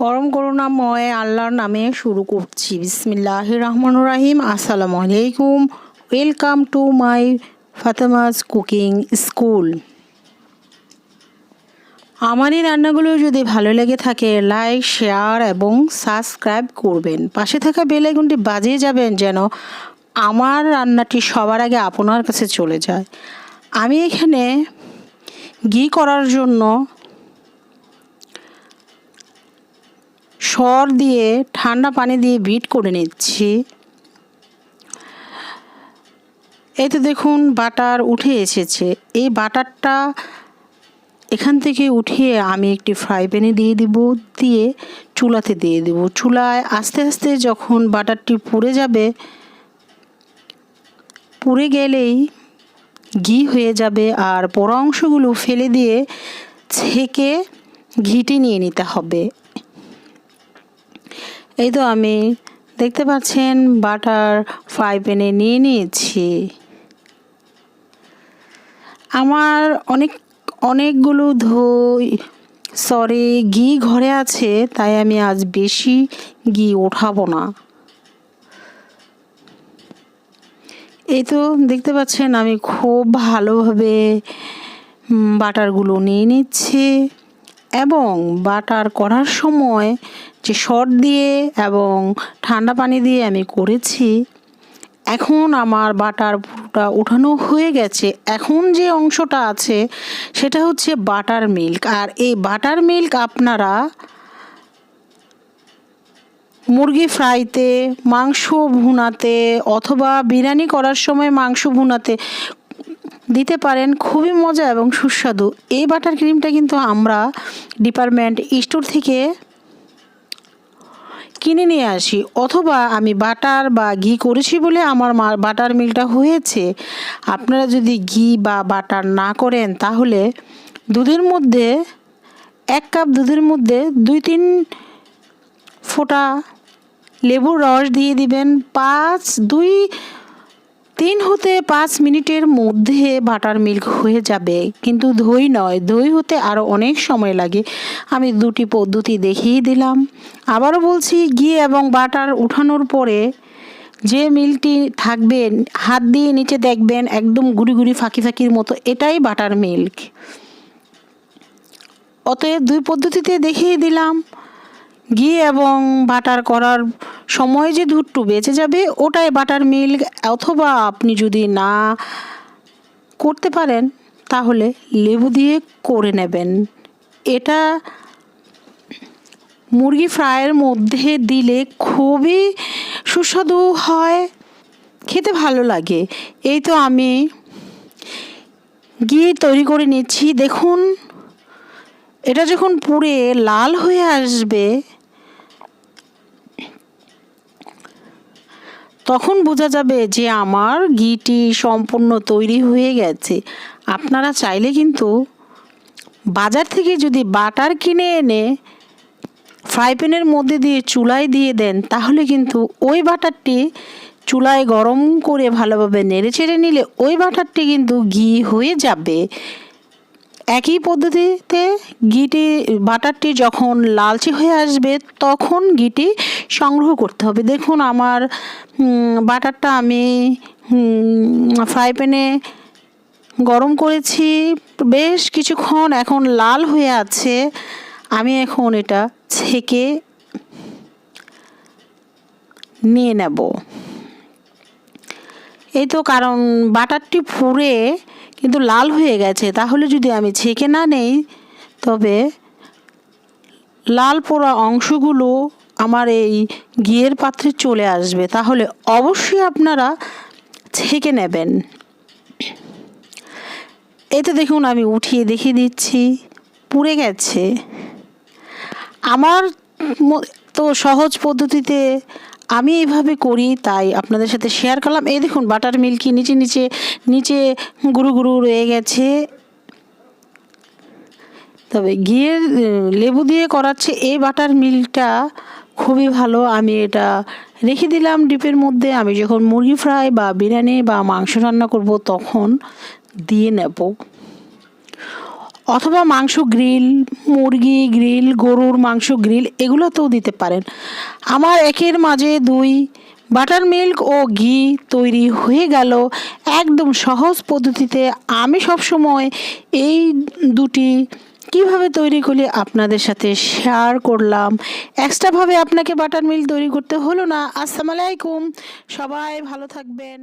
পরম করুণাময় আল্লাহর নামে শুরু করছি। বিসমিল্লাহির রহমানির রহিম। আসসালামু আলাইকুম। Welcome to my Fatema's cooking school. আমার এই রান্নাগুলো যদি ভালো লেগে থাকে লাইক, শেয়ার এবং সাবস্ক্রাইব করবেন। পাশে থাকা বেল আইকনটি বাজিয়ে যাবেন যেন আমার রান্নাটি সবার আগে আপনার কাছে চলে যায়। আমি এখানে ঘি করার জন্য সর দিয়ে ঠান্ডা পানি দিয়ে বিট করে নিচ্ছি। এই তো দেখুন বাটার উঠে এসেছে। এই বাটারটা এখান থেকে উঠিয়ে আমি একটি ফ্রাই প্যানে দিয়ে দিব, দিয়ে চুলাতে দিয়ে দেব। চুলায় আস্তে আস্তে যখন বাটারটি পুড়ে যাবে, পুড়ে গেলেই ঘি হয়ে যাবে। আর পোড়া অংশগুলো ফেলে দিয়ে ছেঁকে ঘিটি নিয়ে নিতে হবে। এই তো আমি দেখতে পাচ্ছেন বাটার ফ্রাই প্যানে নিয়ে নিয়েছি। আমার অনেকগুলো ঘি ঘরে আছে, তাই আমি আজ বেশি ঘি ওঠাবো না। এই তো দেখতে পাচ্ছেন আমি খুব ভালোভাবে বাটারগুলো নিয়ে নিচ্ছি এবং বাটার করার সময় যে সর দিয়ে এবং ঠান্ডা পানি দিয়ে আমি করেছি। এখন আমার বাটার পুরোটা উঠানো হয়ে গেছে। এখন যে অংশটা আছে সেটা হচ্ছে বাটার মিল্ক। আর এই বাটার মিল্ক আপনারা মুরগি ফ্রাইতে, মাংস ভুনাতে অথবা বিরিয়ানি করার সময় মাংস ভুনাতে দিতে পারেন। খুবই মজা এবং সুস্বাদু। এই বাটার ক্রিমটা কিন্তু আমরা ডিপার্টমেন্ট স্টোর থেকে কিনে নিয়ে আসি, অথবা আমি বাটার বা ঘি করেছি বলে আমার বাটার মিল্কটা হয়েছে। আপনারা যদি ঘি বা বাটার না করেন তাহলে দুধের মধ্যে 1 কাপ দুধের মধ্যে 2-3 ফোঁটা লেবুর রস দিয়ে দিবেন। 3 হতে 5 মিনিটের মধ্যে বাটার মিল্ক হয়ে যাবে। কিন্তু দই নয়, দই হতে আরও অনেক সময় লাগে। আমি 2টি পদ্ধতি দেখিয়ে দিলাম। আবারও বলছি, ঘি এবং বাটার উঠানোর পরে যে মিল্কটি থাকবে হাত দিয়ে নিচে দেখবেন একদম গুড়ি গুড়ি ফাঁকির মতো, এটাই বাটার মিল্ক। অতএব 2 পদ্ধতিতে দেখিয়ে দিলাম। ঘি এবং বাটার করার সময় যে দুধটু বেঁচে যাবে ওটাই বাটার মিল্ক। অথবা আপনি যদি না করতে পারেন তাহলে লেবু দিয়ে করে নেবেন। এটা মুরগি ফ্রাইয়ের মধ্যে দিলে খুবই সুস্বাদু হয়, খেতে ভালো লাগে। এই তো আমি ঘি তৈরি করে নিচ্ছি। দেখুন এটা যখন পুড়ে লাল হয়ে আসবে তখন বোঝা যাবে যে আমার ঘিটি সম্পূর্ণ তৈরি হয়ে গেছে। আপনারা চাইলে কিন্তু বাজার থেকে যদি বাটার কিনে এনে ফ্রাই প্যানের মধ্যে দিয়ে চুলায় দিয়ে দেন তাহলে কিন্তু ওই বাটারটি চুলায় গরম করে ভালোভাবে নেড়ে চেড়ে নিলে ওই বাটারটি কিন্তু ঘি হয়ে যাবে। একই পদ্ধতিতে বাটারটি যখন লালচে হয়ে আসবে তখন ঘিটি সংগ্রহ করতে হবে। দেখুন আমার বাটারটা আমি ফ্রাই প্যানে গরম করেছি বেশ কিছুক্ষণ, এখন লাল হয়ে আছে। আমি এখন এটা ছেঁকে নিয়ে নেব। এই তো কারণ বাটারটি পুড়ে কিন্তু লাল হয়ে গেছে, তাহলে যদি আমি ছেঁকে না নেই তবে লাল পোড়া অংশগুলো আমার এই ঘিয়ের পাত্রে চলে আসবে। তাহলে অবশ্যই আপনারা ছেঁকে নেবেন। এই তো দেখুন আমি উঠিয়ে দেখিয়ে দিচ্ছি, পুড়ে গেছে। আমার তো সহজ পদ্ধতিতে আমি এইভাবে করি তাই আপনাদের সাথে শেয়ার করলাম। এই দেখুন বাটার মিল্কি নিচে গুঁড়ো গুঁড়ো রয়ে গেছে। তবে ঘিয়ের লেবু দিয়ে করাচ্ছে এই বাটার মিল্কটা খুবই ভালো। আমি এটা রেখে দিলাম ডিপের মধ্যে। আমি যখন মুরগি ফ্রাই বা বিরিয়ানি বা মাংস রান্না করব তখন দিয়ে নেব। অথবা মাংস গ্রিল, মুরগি গ্রিল, গরুর মাংস গ্রিল এগুলোতেও দিতে পারেন। আমার একের মাঝে দুই বাটার মিল্ক ও ঘি তৈরি হয়ে গেল একদম সহজ পদ্ধতিতে। আমি সবসময় এই দুটি কিভাবে তৈরি করি আপনাদের সাথে শেয়ার করলাম। এক্সট্রাভাবে আপনাকে বাটার মিল্ক তৈরি করতে হলো না। আসসালামু আলাইকুম, সবাই ভালো থাকবেন।